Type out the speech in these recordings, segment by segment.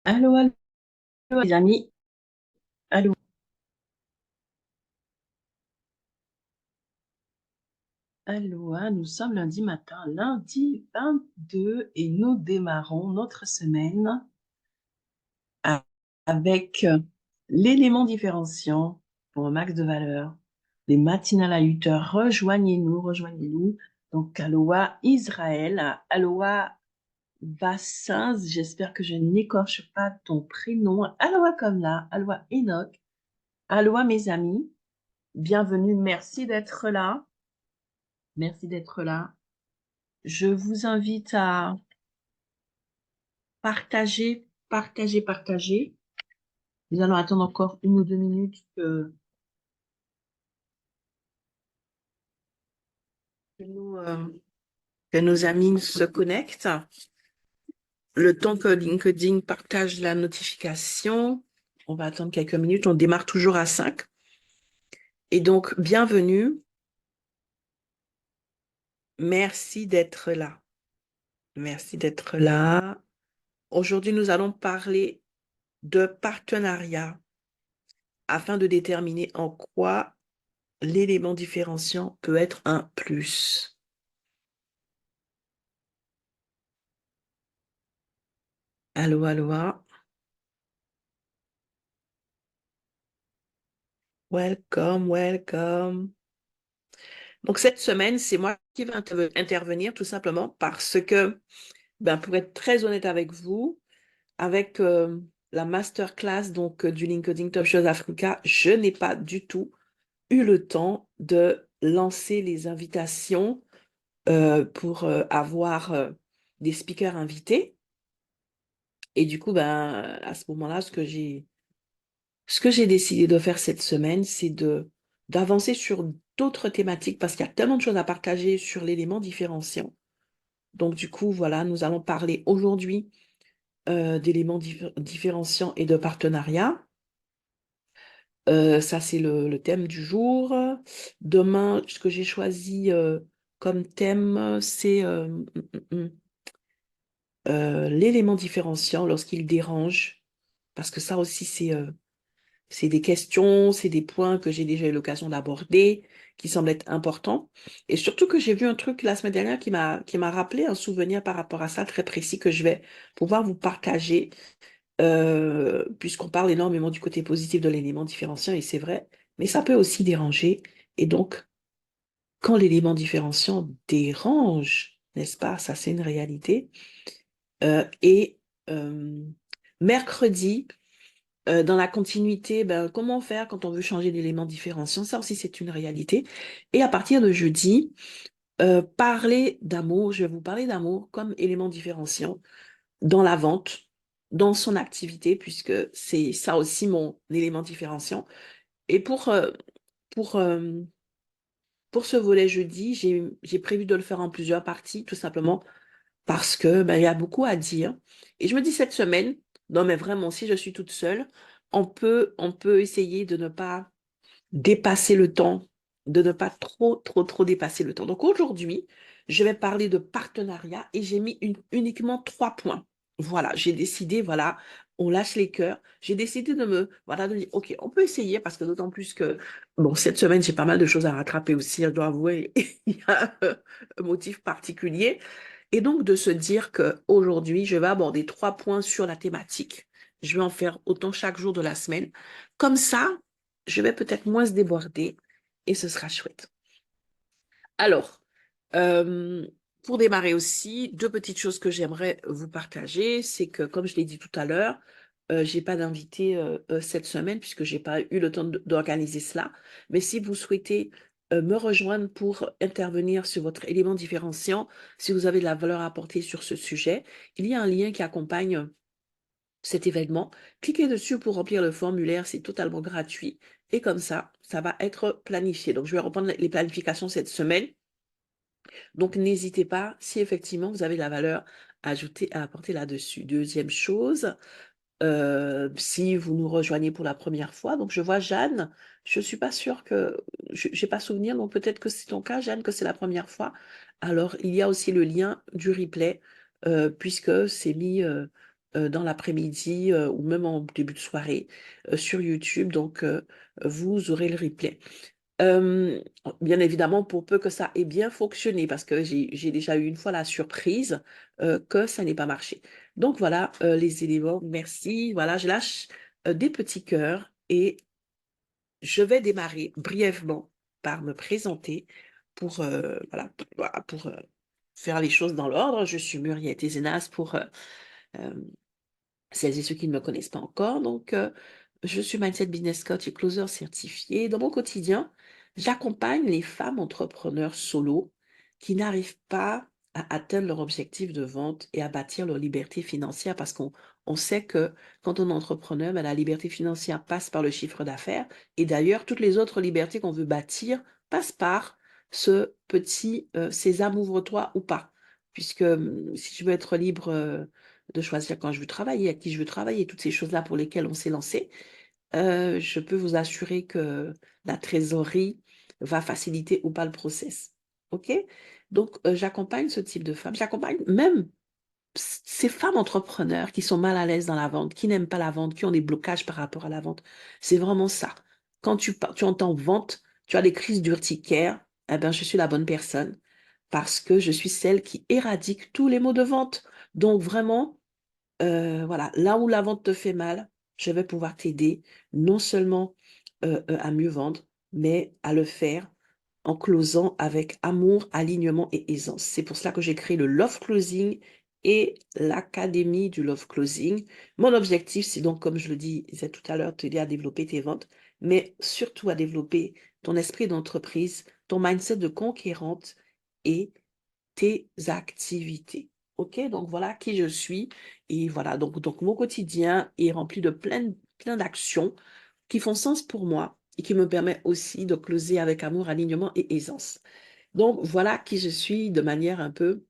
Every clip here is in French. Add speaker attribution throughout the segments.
Speaker 1: Allô, allô, les amis. Allô, allô, nous sommes lundi matin, lundi 22, et nous démarrons notre semaine a- avec l'élément différenciant pour un max de valeur. Les matinales à 8 heures. Rejoignez-nous, rejoignez-nous. Donc, Aloha Israël, Aloha Vassins, j'espère que je n'écorche pas ton prénom. Aloha Kamla, Aloha Enoch, Aloha mes amis. Bienvenue, merci d'être là. Merci d'être là. Je vous invite à partager, partager, partager. Nous allons attendre encore 1 ou 2 minutes que que nos amis se connectent. Le temps que LinkedIn partage la notification, on va attendre quelques minutes. On démarre toujours à 5. Et donc, bienvenue. Merci d'être là. Merci d'être là. Aujourd'hui, nous allons parler de partenariat afin de déterminer en quoi l'élément différenciant peut être un plus. Allô, allô. Welcome, welcome. Donc, cette semaine, c'est moi qui vais intervenir tout simplement parce que, pour être très honnête avec vous, avec la masterclass du LinkedIn Top Shows Africa, je n'ai pas du tout eu le temps de lancer les invitations pour avoir des speakers invités. Et du coup, à ce moment-là, ce que j'ai décidé de faire cette semaine, c'est d'avancer sur d'autres thématiques parce qu'il y a tellement de choses à partager sur l'élément différenciant. Donc, du coup, voilà, nous allons parler aujourd'hui d'éléments différenciants et de partenariat. Ça, c'est le thème du jour. Demain, ce que j'ai choisi comme thème, c'est l'élément différenciant lorsqu'il dérange. Parce que ça aussi, c'est des questions, c'est des points que j'ai déjà eu l'occasion d'aborder, qui semblent être importants. Et surtout que j'ai vu un truc la semaine dernière qui m'a rappelé un souvenir par rapport à ça très précis que je vais pouvoir vous partager, puisqu'on parle énormément du côté positif de l'élément différenciant, et c'est vrai, mais ça peut aussi déranger. Et donc, quand l'élément différenciant dérange, n'est-ce pas, ça c'est une réalité. Et mercredi, dans la continuité, comment faire quand on veut changer d'élément différenciant? Ça aussi, c'est une réalité. Et à partir de jeudi, parler d'amour, je vais vous parler d'amour comme élément différenciant dans la vente, dans son activité, puisque c'est ça aussi mon élément différenciant. Et pour, euh, pour ce volet jeudi, j'ai prévu de le faire en plusieurs parties, tout simplement parce que il y a beaucoup à dire. Et je me dis cette semaine, non mais vraiment, si je suis toute seule, on peut essayer de ne pas dépasser le temps, de ne pas trop, trop, trop dépasser le temps. Donc aujourd'hui, je vais parler de partenariat et j'ai mis uniquement 3 points. Voilà, j'ai décidé, voilà, on lâche les cœurs. J'ai décidé voilà, de dire, OK, on peut essayer parce que d'autant plus que, bon, cette semaine, j'ai pas mal de choses à rattraper aussi, je dois avouer, il y a un motif particulier. Et donc de se dire qu'aujourd'hui, je vais aborder 3 points sur la thématique. Je vais en faire autant chaque jour de la semaine. Comme ça, je vais peut-être moins se déborder et ce sera chouette. Alors, euh, pour démarrer aussi, 2 petites choses que j'aimerais vous partager, c'est que, comme je l'ai dit tout à l'heure, j'ai pas d'invité cette semaine puisque j'ai pas eu le temps d'organiser cela. Mais si vous souhaitez me rejoindre pour intervenir sur votre élément différenciant, si vous avez de la valeur à apporter sur ce sujet, il y a un lien qui accompagne cet événement. Cliquez dessus pour remplir le formulaire, c'est totalement gratuit. Et comme ça va être planifié. Donc, je vais reprendre les planifications cette semaine. Donc, n'hésitez pas si effectivement vous avez de la valeur à apporter là-dessus. Deuxième chose, si vous nous rejoignez pour la première fois, donc je vois Jeanne, je ne suis pas sûre que, je n'ai pas souvenir, donc peut-être que c'est ton cas, Jeanne, que c'est la première fois. Alors, il y a aussi le lien du replay, puisque c'est mis dans l'après-midi ou même en début de soirée sur YouTube. Donc, vous aurez le replay. Euh, Bien évidemment, pour peu que ça ait bien fonctionné, parce que j'ai déjà eu une fois la surprise que ça n'ait pas marché. Donc voilà, les éléments, merci. Voilà, je lâche des petits cœurs et je vais démarrer brièvement par me présenter pour faire les choses dans l'ordre. Je suis Muriel Tézénas pour euh, celles et ceux qui ne me connaissent pas encore. Donc, je suis Mindset Business Coach et Closer certifié. Dans mon quotidien, j'accompagne les femmes entrepreneurs solo qui n'arrivent pas à atteindre leur objectif de vente et à bâtir leur liberté financière parce qu'on sait que quand on est entrepreneur, ben, la liberté financière passe par le chiffre d'affaires et d'ailleurs, toutes les autres libertés qu'on veut bâtir passent par ce petit sésame ouvre-toi ou pas. Puisque si je veux être libre de choisir quand je veux travailler, à qui je veux travailler, toutes ces choses-là pour lesquelles on s'est lancé, je peux vous assurer que la trésorerie va faciliter ou pas le process. OK? Donc, j'accompagne ce type de femmes. J'accompagne même ces femmes entrepreneurs qui sont mal à l'aise dans la vente, qui n'aiment pas la vente, qui ont des blocages par rapport à la vente. C'est vraiment ça. Quand tu entends vente, tu as des crises d'urticaire, eh ben, je suis la bonne personne parce que je suis celle qui éradique tous les maux de vente. Donc, vraiment, voilà, là où la vente te fait mal, je vais pouvoir t'aider non seulement à mieux vendre, mais à le faire en closant avec amour, alignement et aisance. C'est pour cela que j'ai créé le Love Closing et l'Académie du Love Closing. Mon objectif, c'est donc, comme je le disais tout à l'heure, t'aider à développer tes ventes, mais surtout à développer ton esprit d'entreprise, ton mindset de conquérante et tes activités. OK? Donc voilà qui je suis. Et voilà, donc mon quotidien est rempli de plein d'actions qui font sens pour moi et qui me permettent aussi de closer avec amour, alignement et aisance. Donc voilà qui je suis de manière un peu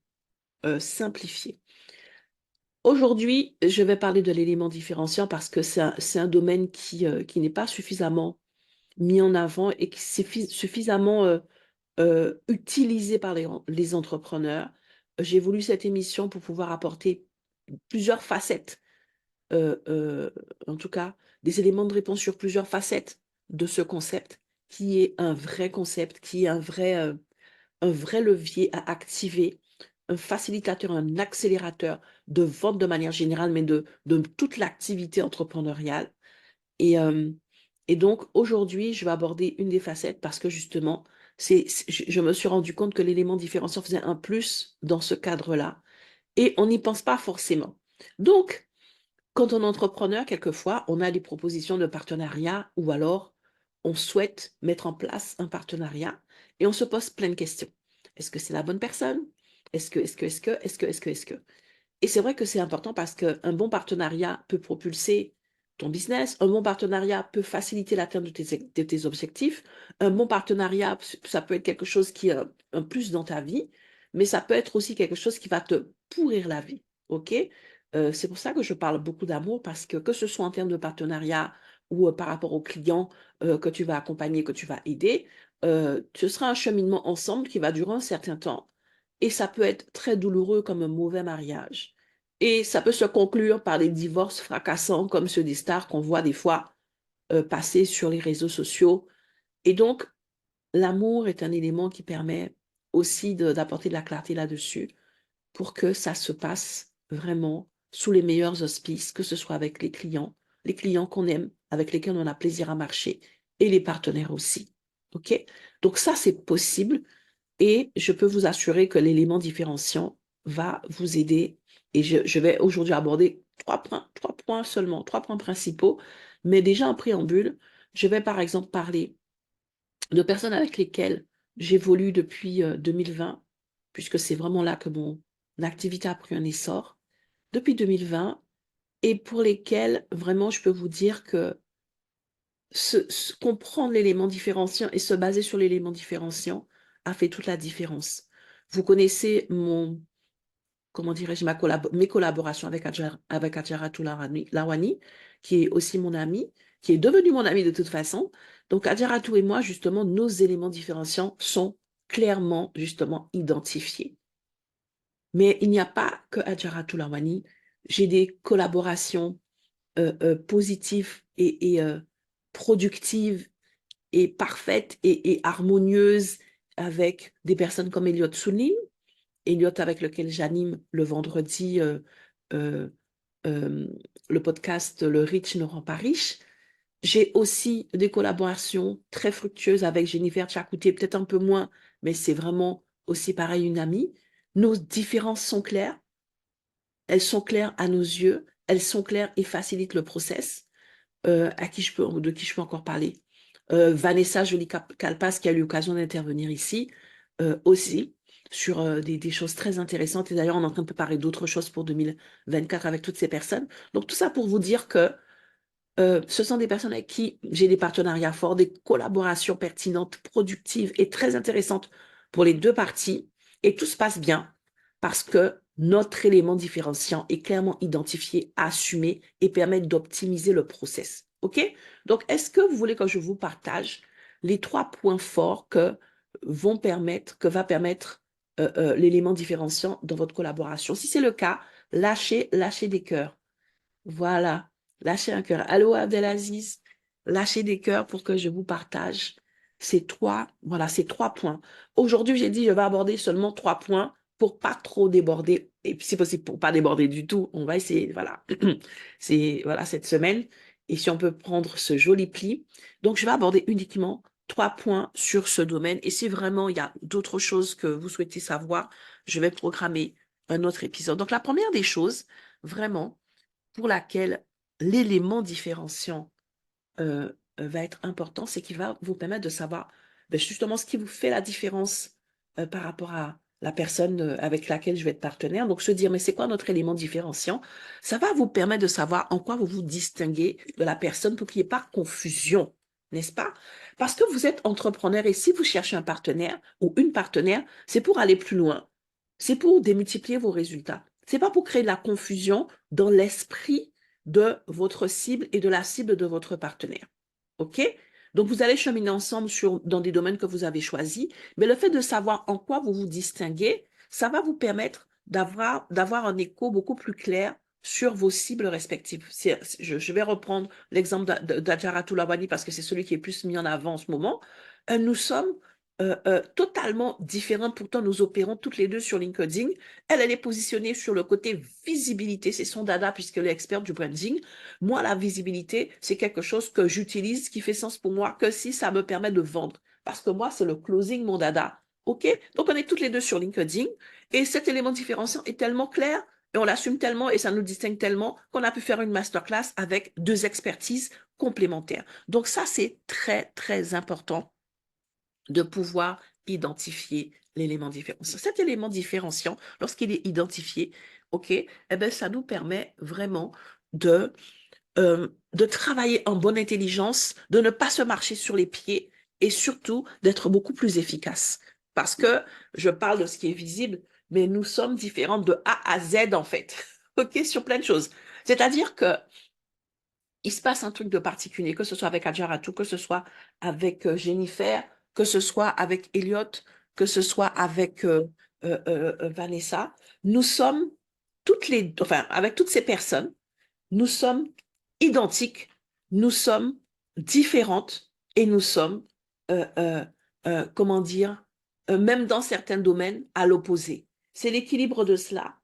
Speaker 1: simplifiée. Aujourd'hui, je vais parler de l'élément différenciant parce que c'est un domaine qui n'est pas suffisamment mis en avant et qui est suffisamment utilisé par les entrepreneurs. J'ai voulu cette émission pour pouvoir apporter plusieurs facettes, euh, euh, en tout cas des éléments de réponse sur plusieurs facettes de ce concept, qui est un vrai concept, qui est un vrai levier à activer, un facilitateur, un accélérateur de vente de manière générale, mais de toute l'activité entrepreneuriale. Et, euh, et donc, aujourd'hui, je vais aborder une des facettes parce que justement, je me suis rendu compte que l'élément différenciant faisait un plus dans ce cadre-là. Et on n'y pense pas forcément. Donc, quand on est entrepreneur, quelquefois, on a des propositions de partenariat ou alors on souhaite mettre en place un partenariat et on se pose plein de questions. Est-ce que c'est la bonne personne? Est-ce que? Et c'est vrai que c'est important parce qu'un bon partenariat peut propulser ton business, un bon partenariat peut faciliter l'atteinte de tes objectifs, un bon partenariat, ça peut être quelque chose qui est un plus dans ta vie, mais ça peut être aussi quelque chose qui va te pourrir la vie, ok? C'est pour ça que je parle beaucoup d'amour parce que ce soit en termes de partenariat ou par rapport aux clients que tu vas accompagner, que tu vas aider, ce sera un cheminement ensemble qui va durer un certain temps et ça peut être très douloureux comme un mauvais mariage. Et ça peut se conclure par des divorces fracassants comme ceux des stars qu'on voit des fois passer sur les réseaux sociaux. Et donc, l'amour est un élément qui permet aussi d'apporter de la clarté là-dessus pour que ça se passe vraiment sous les meilleurs auspices, que ce soit avec les clients qu'on aime, avec lesquels on a plaisir à marcher, et les partenaires aussi. OK? Donc ça, c'est possible et je peux vous assurer que l'élément différenciant va vous aider. Et je vais aujourd'hui aborder trois points seulement, trois points principaux. Mais déjà en préambule, je vais par exemple parler de personnes avec lesquelles j'évolue depuis 2020, puisque c'est vraiment là que mon activité a pris un essor, depuis 2020, et pour lesquelles vraiment je peux vous dire que comprendre l'élément différenciant et se baser sur l'élément différenciant a fait toute la différence. Vous connaissez comment dirais-je, mes collaborations avec Adjaratou Lawani, qui est aussi mon ami, qui est devenu mon ami de toute façon. Donc, Adjaratou et moi, justement, nos éléments différenciants sont clairement, justement, identifiés. Mais il n'y a pas que Adjaratou Lawani. j'ai des collaborations positives et productives et parfaites et harmonieuses avec des personnes comme Elliot Soulim, Elliot avec lequel j'anime le vendredi euh, euh, le podcast Le Riche ne rend pas riche. J'ai aussi des collaborations très fructueuses avec Jennifer Tchakouté, peut-être un peu moins, mais c'est vraiment aussi pareil une amie. Nos différences sont claires, elles sont claires à nos yeux, elles sont claires et facilitent le process. De qui je peux encore parler? Vanessa Joly-Calpas, qui a eu l'occasion d'intervenir ici, aussi, sur des choses très intéressantes. Et d'ailleurs, on est en train de préparer d'autres choses pour 2024 avec toutes ces personnes. Donc, tout ça pour vous dire que ce sont des personnes avec qui j'ai des partenariats forts, des collaborations pertinentes, productives et très intéressantes pour les deux parties. Et tout se passe bien parce que notre élément différenciant est clairement identifié, assumé et permet d'optimiser le process. OK? Donc, est-ce que vous voulez que je vous partage les 3 points forts que va permettre l'élément différenciant dans votre collaboration? Si c'est le cas, lâchez des cœurs. Voilà, lâchez un cœur. Allô Abdelaziz, lâchez des cœurs pour que je vous partage ces 3 points. Aujourd'hui, j'ai dit je vais aborder seulement 3 points pour pas trop déborder et puis si possible pour pas déborder du tout. On va essayer, voilà, c'est voilà cette semaine et si on peut prendre ce joli pli. Donc je vais aborder uniquement 3 points sur ce domaine et si vraiment il y a d'autres choses que vous souhaitez savoir, je vais programmer un autre épisode. Donc la première des choses, vraiment pour laquelle l'élément différenciant va être important, c'est qu'il va vous permettre de savoir justement ce qui vous fait la différence par rapport à la personne avec laquelle je vais être partenaire. Donc, se dire, mais c'est quoi notre élément différenciant? Ça va vous permettre de savoir en quoi vous vous distinguez de la personne pour qu'il n'y ait pas confusion, n'est-ce pas? Parce que vous êtes entrepreneur et si vous cherchez un partenaire ou une partenaire, c'est pour aller plus loin. C'est pour démultiplier vos résultats. C'est pas pour créer de la confusion dans l'esprit de votre cible et de la cible de votre partenaire. OK? Donc, vous allez cheminer ensemble dans des domaines que vous avez choisis, mais le fait de savoir en quoi vous vous distinguez, ça va vous permettre d'avoir un écho beaucoup plus clair sur vos cibles respectives. Je vais reprendre l'exemple d'Adjaratou Lawani parce que c'est celui qui est plus mis en avant en ce moment. Nous sommes totalement différents, pourtant nous opérons toutes les deux sur LinkedIn. Elle est positionnée sur le côté visibilité, c'est son dada puisqu'elle est experte du branding. Moi, la visibilité, c'est quelque chose que j'utilise, qui fait sens pour moi, que si ça me permet de vendre. Parce que moi, c'est le closing, mon dada. OK? Donc, on est toutes les deux sur LinkedIn. Et cet élément différenciant est tellement clair et on l'assume tellement et ça nous distingue tellement qu'on a pu faire une masterclass avec 2 expertises complémentaires. Donc, ça, c'est très, très important de pouvoir identifier l'élément différenciant. Cet élément différenciant, lorsqu'il est identifié, OK, eh ben, ça nous permet vraiment de travailler en bonne intelligence, de ne pas se marcher sur les pieds et surtout d'être beaucoup plus efficace. Parce que je parle de ce qui est visible, mais nous sommes différents de A à Z en fait, ok, sur plein de choses. C'est-à-dire que il se passe un truc de particulier, que ce soit avec Adjaratou, que ce soit avec Jennifer, que ce soit avec Elliot, que ce soit avec Vanessa. Nous sommes avec toutes ces personnes, nous sommes identiques, nous sommes différentes et nous sommes, comment dire, même dans certains domaines, à l'opposé. C'est l'équilibre de cela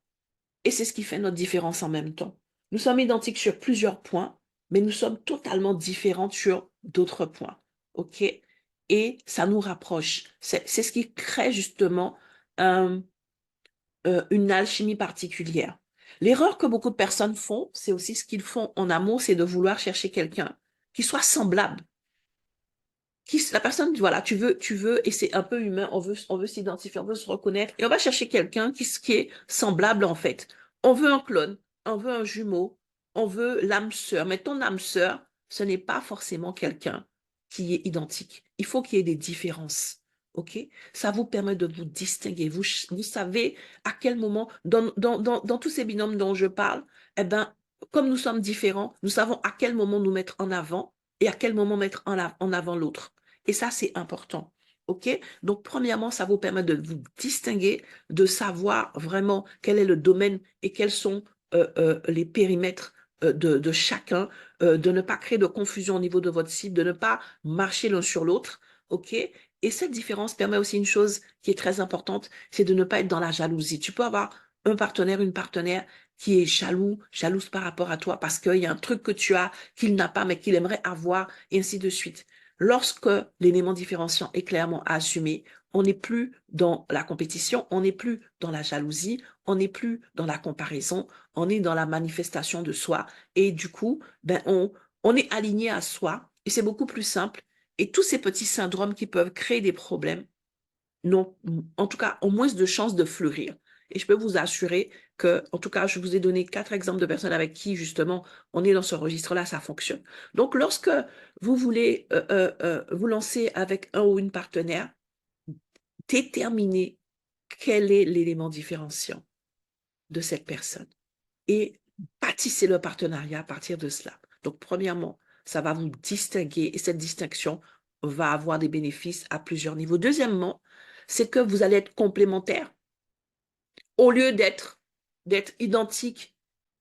Speaker 1: et c'est ce qui fait notre différence en même temps. Nous sommes identiques sur plusieurs points, mais nous sommes totalement différentes sur d'autres points. OK? Et ça nous rapproche. C'est ce qui crée justement un, une alchimie particulière. L'erreur que beaucoup de personnes font, c'est aussi ce qu'ils font en amour, c'est de vouloir chercher quelqu'un qui soit semblable. La personne, voilà, tu veux, et c'est un peu humain, on veut s'identifier, on veut se reconnaître, et on va chercher quelqu'un qui est semblable en fait. On veut un clone, on veut un jumeau, on veut l'âme sœur, mais ton âme sœur, ce n'est pas forcément quelqu'un qui est identique. Il faut qu'il y ait des différences. OK? Ça vous permet de vous distinguer. Vous savez à quel moment, dans tous ces binômes dont je parle, eh ben, comme nous sommes différents, nous savons à quel moment nous mettre en avant et à quel moment mettre en avant l'autre. Et ça, c'est important. OK? Donc, premièrement, ça vous permet de vous distinguer, de savoir vraiment quel est le domaine et quels sont les périmètres de chacun, de ne pas créer de confusion au niveau de votre cible, de ne pas marcher l'un sur l'autre, ok? Et cette différence permet aussi une chose qui est très importante, c'est de ne pas être dans la jalousie. Tu peux avoir un partenaire, une partenaire qui est jaloux, jalouse par rapport à toi parce qu'il y a un truc que tu as qu'il n'a pas mais qu'il aimerait avoir et ainsi de suite. Lorsque l'élément différenciant est clairement assumé, on n'est plus dans la compétition, on n'est plus dans la jalousie, on n'est plus dans la comparaison, on est dans la manifestation de soi et du coup, ben on est aligné à soi et c'est beaucoup plus simple. Et tous ces petits syndromes qui peuvent créer des problèmes n'ont, en tout cas, ont moins de chances de fleurir. Et je peux vous assurer que, en tout cas, je vous ai donné 4 exemples de personnes avec qui, justement, on est dans ce registre-là, ça fonctionne. Donc, lorsque vous voulez vous lancer avec un ou une partenaire, déterminez quel est l'élément différenciant de cette personne et bâtissez le partenariat à partir de cela. Donc, premièrement, ça va vous distinguer et cette distinction va avoir des bénéfices à plusieurs niveaux. Deuxièmement, c'est que vous allez être complémentaires au lieu d'être identiques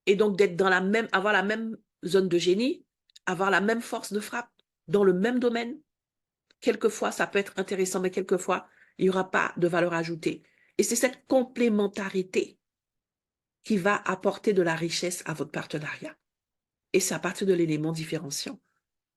Speaker 1: et donc d'être dans la même, avoir la même zone de génie, avoir la même force de frappe dans le même domaine. Quelquefois, ça peut être intéressant, mais quelquefois, il n'y aura pas de valeur ajoutée. Et c'est cette complémentarité qui va apporter de la richesse à votre partenariat. Et c'est à partir de l'élément différenciant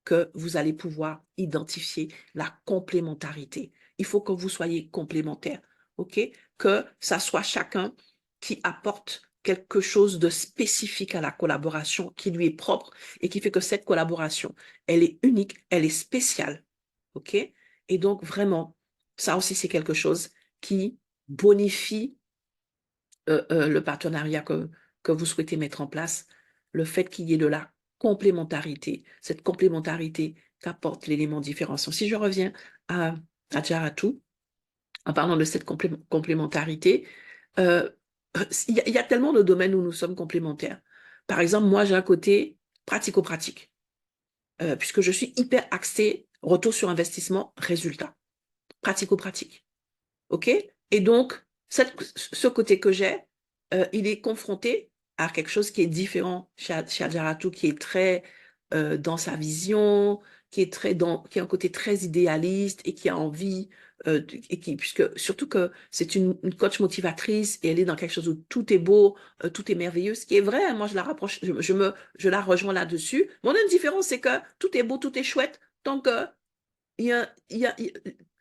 Speaker 1: que vous allez pouvoir identifier la complémentarité. Il faut que vous soyez complémentaires, ok? Que ça soit chacun qui apporte quelque chose de spécifique à la collaboration, qui lui est propre et qui fait que cette collaboration, elle est unique, elle est spéciale, ok? Et donc vraiment, ça aussi c'est quelque chose qui bonifie le partenariat que vous souhaitez mettre en place, le fait qu'il y ait de la complémentarité, cette complémentarité qu'apporte l'élément différenciant. Si je reviens à Jaratu, en parlant de cette complémentarité, euh, il y a tellement de domaines où nous sommes complémentaires. Par exemple, moi, j'ai un côté pratico-pratique, puisque je suis hyper axée retour sur investissement, résultat, pratico-pratique. OK? Et donc, ce côté que j'ai, il est confronté à quelque chose qui est différent chez Adjaratou, qui est très dans sa vision, qui a un côté très idéaliste et qui a envie, puisque surtout que c'est une coach motivatrice et elle est dans quelque chose où tout est beau, tout est merveilleux, ce qui est vrai, hein. Moi je la rapproche, je la rejoins là-dessus. Mon une différence, c'est que tout est beau, tout est chouette, tant que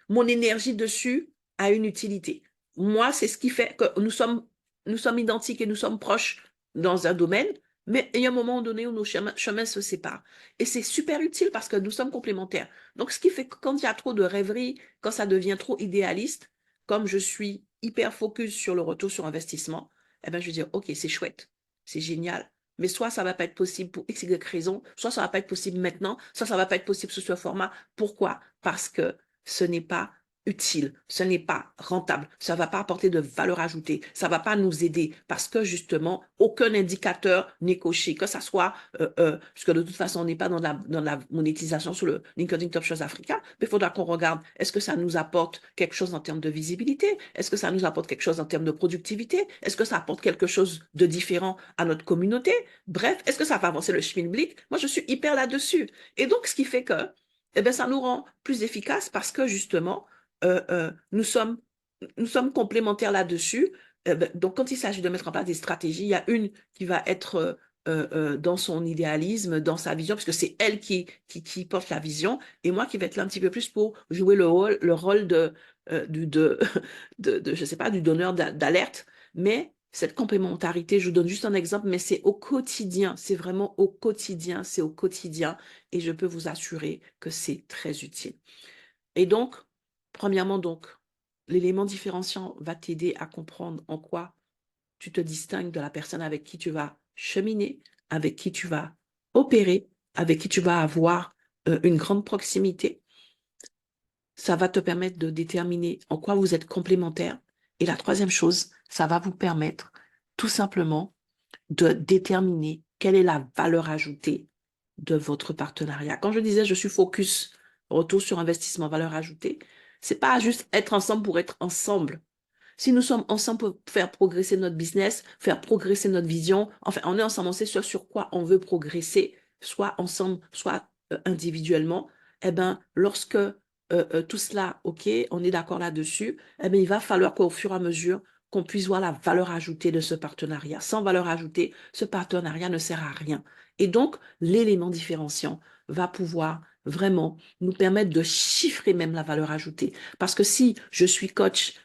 Speaker 1: mon énergie dessus a une utilité. Moi, c'est ce qui fait que nous sommes identiques et nous sommes proches dans un domaine, mais il y a un moment donné où nos chemins se séparent. Et c'est super utile parce que nous sommes complémentaires. Donc, ce qui fait que quand il y a trop de rêverie, quand ça devient trop idéaliste, comme je suis hyper focus sur le retour sur investissement, eh ben, je vais dire, OK, c'est chouette, c'est génial. Mais soit ça va pas être possible pour X, Y raison, soit ça va pas être possible maintenant, soit ça va pas être possible sous ce format. Pourquoi? Parce que ce n'est pas utile, ce n'est pas rentable, ça ne va pas apporter de valeur ajoutée, ça ne va pas nous aider parce que justement, aucun indicateur n'est coché, que ça soit, puisque de toute façon, on n'est pas dans la monétisation sur le LinkedIn Top Shows Africa, mais il faudra qu'on regarde, est-ce que ça nous apporte quelque chose en termes de visibilité? Est-ce que ça nous apporte quelque chose en termes de productivité? Est-ce que ça apporte quelque chose de différent à notre communauté? Bref, est-ce que ça va avancer le schmilblick? Moi, je suis hyper là-dessus. Et donc, ce qui fait que eh bien, ça nous rend plus efficaces parce que justement, euh, euh, nous sommes, nous sommes complémentaires là-dessus. Donc, quand il s'agit de mettre en place des stratégies, il y a une qui va être dans son idéalisme, dans sa vision, parce que c'est elle qui porte la vision, et moi qui vais être là un petit peu plus pour jouer le rôle je sais pas, du donneur d'alerte. Mais cette complémentarité, je vous donne juste un exemple, mais c'est au quotidien, c'est vraiment au quotidien, c'est au quotidien, et je peux vous assurer que c'est très utile. Et donc, premièrement, donc, l'élément différenciant va t'aider à comprendre en quoi tu te distingues de la personne avec qui tu vas cheminer, avec qui tu vas opérer, avec qui tu vas avoir une grande proximité. Ça va te permettre de déterminer en quoi vous êtes complémentaires. Et la troisième chose, ça va vous permettre tout simplement de déterminer quelle est la valeur ajoutée de votre partenariat. Quand je disais je suis focus, retour sur investissement, valeur ajoutée, c'est pas juste être ensemble pour être ensemble. Si nous sommes ensemble pour faire progresser notre business, faire progresser notre vision, enfin, on est ensemble, on sait sur quoi on veut progresser, soit ensemble, soit individuellement, eh bien, lorsque tout cela, OK, on est d'accord là-dessus, eh bien, il va falloir qu'au fur et à mesure, qu'on puisse voir la valeur ajoutée de ce partenariat. Sans valeur ajoutée, ce partenariat ne sert à rien. Et donc, l'élément différenciant va pouvoir vraiment nous permettre de chiffrer même la valeur ajoutée. Parce que si je suis coach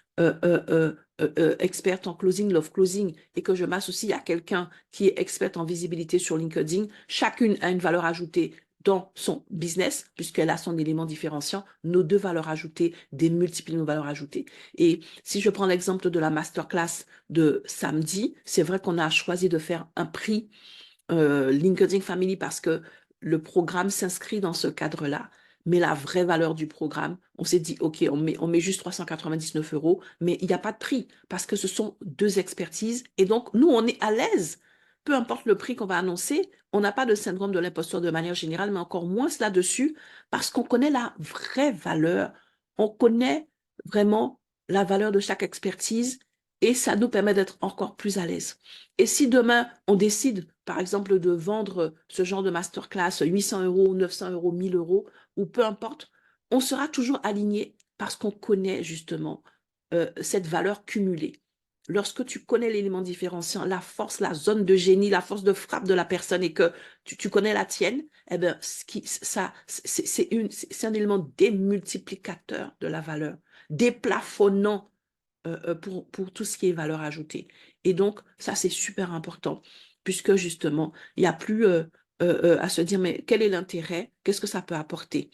Speaker 1: experte en closing, love closing, et que je m'associe à quelqu'un qui est experte en visibilité sur LinkedIn, chacune a une valeur ajoutée dans son business, puisqu'elle a son élément différenciant, nos deux valeurs ajoutées démultiplient nos valeurs ajoutées. Et si je prends l'exemple de la masterclass de samedi, c'est vrai qu'on a choisi de faire un prix LinkedIn Family parce que le programme s'inscrit dans ce cadre-là. Mais la vraie valeur du programme, on s'est dit, OK, on met juste 399 euros, mais il n'y a pas de prix parce que ce sont deux expertises. Et donc, nous, on est à l'aise. Peu importe le prix qu'on va annoncer, on n'a pas de syndrome de l'imposteur de manière générale, mais encore moins là-dessus parce qu'on connaît la vraie valeur. On connaît vraiment la valeur de chaque expertise et ça nous permet d'être encore plus à l'aise. Et si demain, on décide, par exemple, de vendre ce genre de masterclass 800 euros, 900 euros, 1000 euros, ou peu importe, on sera toujours aligné parce qu'on connaît justement cette valeur cumulée. Lorsque tu connais l'élément différenciant, la force, la zone de génie, la force de frappe de la personne et que tu connais la tienne, eh bien, c'est un élément démultiplicateur de la valeur, déplafonnant pour tout ce qui est valeur ajoutée. Et donc, ça, c'est super important, puisque justement, il n'y a plus à se dire, mais quel est l'intérêt? Qu'est-ce que ça peut apporter?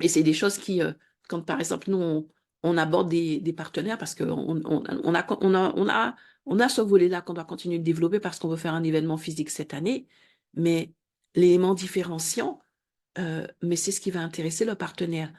Speaker 1: Et c'est des choses qui, quand par exemple, nous, on aborde des partenaires, parce qu'on on a ce volet-là qu'on doit continuer de développer parce qu'on veut faire un événement physique cette année, mais l'élément différenciant, mais c'est ce qui va intéresser le partenaire.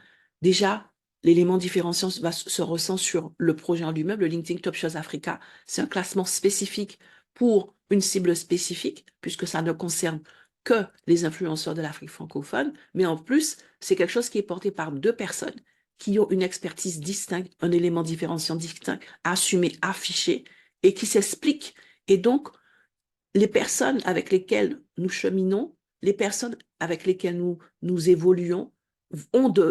Speaker 1: Déjà, l'élément différenciant se ressent sur le projet en lui-même, le LinkedIn Top Shows Africa. C'est un classement spécifique pour une cible spécifique, puisque ça ne concerne que les influenceurs de l'Afrique francophone, mais en plus, c'est quelque chose qui est porté par deux personnes qui ont une expertise distincte, un élément différenciant distinct, assumé, affiché, et qui s'explique. Et donc, les personnes avec lesquelles nous cheminons, les personnes avec lesquelles nous évoluons,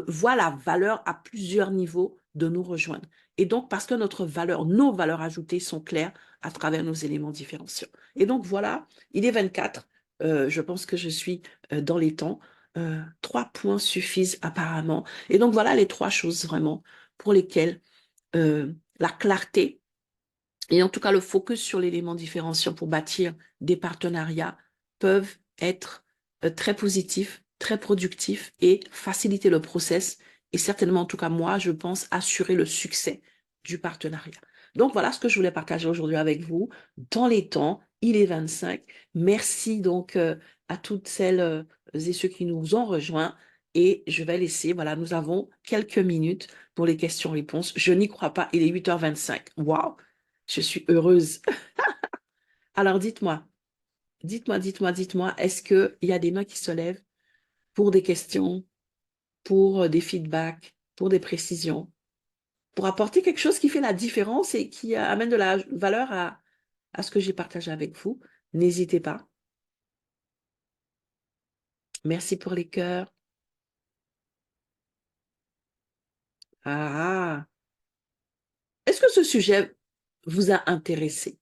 Speaker 1: voient la valeur à plusieurs niveaux de nous rejoindre. Et donc, parce que nos valeurs ajoutées sont claires à travers nos éléments différenciants. Et donc, voilà, il est 24. Je pense que je suis dans les temps. 3 points suffisent apparemment. Et donc, voilà les 3 choses vraiment pour lesquelles la clarté, et en tout cas, le focus sur l'élément différenciant pour bâtir des partenariats peuvent être très positifs, très productifs et faciliter le process. Et certainement, en tout cas, moi, je pense assurer le succès du partenariat. Donc, voilà ce que je voulais partager aujourd'hui avec vous. Dans les temps, il est 25. Merci donc à toutes celles et ceux qui nous ont rejoints. Et je vais laisser, voilà, nous avons quelques minutes pour les questions-réponses. Je n'y crois pas, il est 8h25. Waouh! Je suis heureuse. Alors dites-moi, est-ce qu'il y a des mains qui se lèvent pour des questions, pour des feedbacks, pour des précisions, pour apporter quelque chose qui fait la différence et qui amène de la valeur à ce que j'ai partagé avec vous? N'hésitez pas. Merci pour les cœurs. Ah, est-ce que ce sujet vous a intéressé?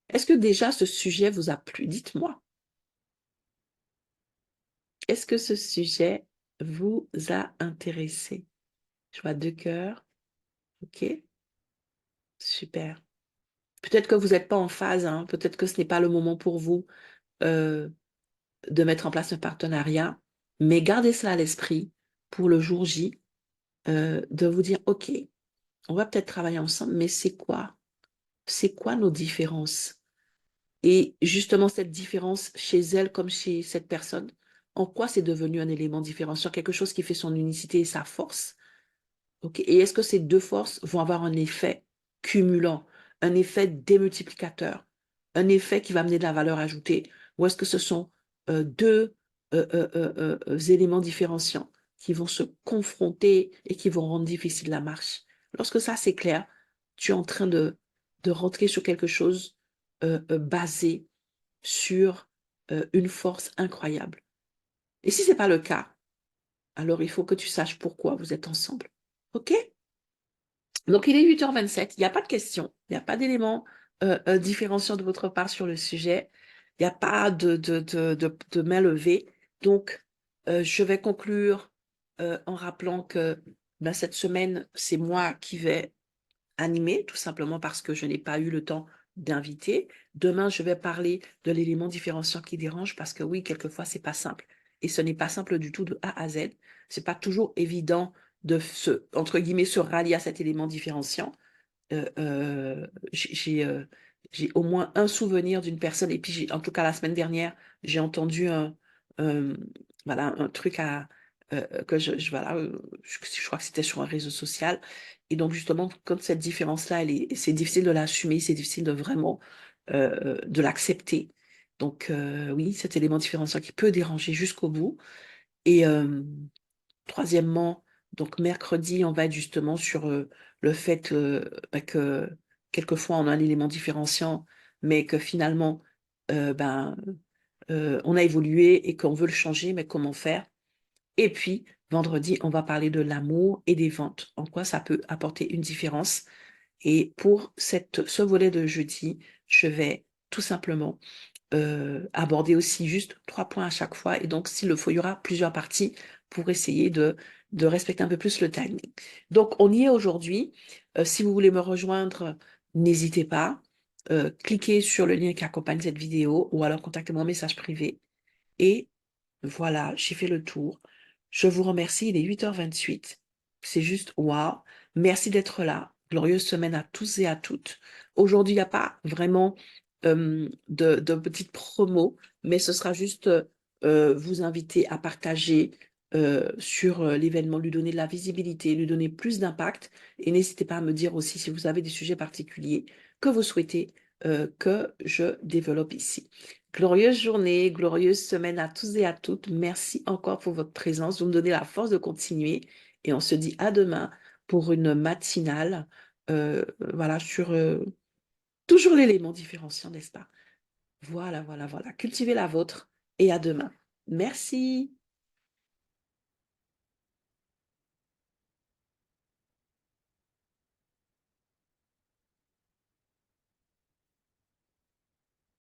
Speaker 1: Est-ce que déjà ce sujet vous a plu? Dites-moi. Est-ce que ce sujet vous a intéressé? Je vois 2 cœurs. OK, super. Peut-être que vous n'êtes pas en phase, hein, peut-être que ce n'est pas le moment pour vous euh, de mettre en place un partenariat, mais gardez ça à l'esprit pour le jour J, de vous dire, OK, on va peut-être travailler ensemble, mais c'est quoi? C'est quoi nos différences? Et justement, cette différence chez elle comme chez cette personne, en quoi c'est devenu un élément différenciant, quelque chose qui fait son unicité et sa force? Ok. Et est-ce que ces deux forces vont avoir un effet cumulant, un effet démultiplicateur, un effet qui va amener de la valeur ajoutée? Ou est-ce que ce sont deux éléments différenciants qui vont se confronter et qui vont rendre difficile la marche? Lorsque ça, c'est clair, tu es en train de rentrer sur quelque chose basé sur une force incroyable. Et si ce n'est pas le cas, alors il faut que tu saches pourquoi vous êtes ensemble. OK? Donc, il est 8h27. Il n'y a pas de questions, il n'y a pas d'éléments différenciants de votre part sur le sujet, il n'y a pas de main levée. Donc, je vais conclure en rappelant que ben, cette semaine, c'est moi qui vais animer, tout simplement parce que je n'ai pas eu le temps d'inviter. Demain, je vais parler de l'élément différenciant qui dérange parce que oui, quelquefois, c'est pas simple. Et ce n'est pas simple du tout de A à Z. C'est pas toujours évident de se, entre guillemets, se rallier à cet élément différenciant. Euh, euh, j'ai j'ai, euh, j'ai au moins un souvenir d'une personne, et puis en tout cas la semaine dernière, j'ai entendu euh, voilà, un truc que voilà, je crois que c'était sur un réseau social. Et donc justement, comme cette différence-là, c'est difficile de l'assumer, c'est difficile de vraiment de l'accepter. Donc oui, cet élément différenciant qui peut déranger jusqu'au bout. Et troisièmement, donc mercredi, on va être justement sur le fait bah, que quelquefois on a un élément différenciant, mais que finalement ben, on a évolué et qu'on veut le changer, mais comment faire? Et puis, vendredi, on va parler de l'amour et des ventes, en quoi ça peut apporter une différence. Et pour ce volet de jeudi, je vais tout simplement aborder aussi juste 3 points à chaque fois. Et donc, s'il le faut, il y aura plusieurs parties pour essayer de respecter un peu plus le timing. Donc, on y est aujourd'hui. Si vous voulez me rejoindre, n'hésitez pas. Cliquez sur le lien qui accompagne cette vidéo ou alors contactez-moi en message privé. Et voilà, j'ai fait le tour. Je vous remercie, il est 8h28. C'est juste waouh. Merci d'être là. Glorieuse semaine à tous et à toutes. Aujourd'hui, il n'y a pas vraiment de petites promos, mais ce sera juste vous inviter à partager sur l'événement, lui donner de la visibilité, lui donner plus d'impact. Et n'hésitez pas à me dire aussi si vous avez des sujets particuliers que vous souhaitez que je développe ici. Glorieuse journée, glorieuse semaine à tous et à toutes. Merci encore pour votre présence. Vous me donnez la force de continuer. Et on se dit à demain pour une matinale, voilà, sur toujours l'élément différenciant, n'est-ce pas? Voilà, voilà, voilà. Cultivez la vôtre et à demain. Merci.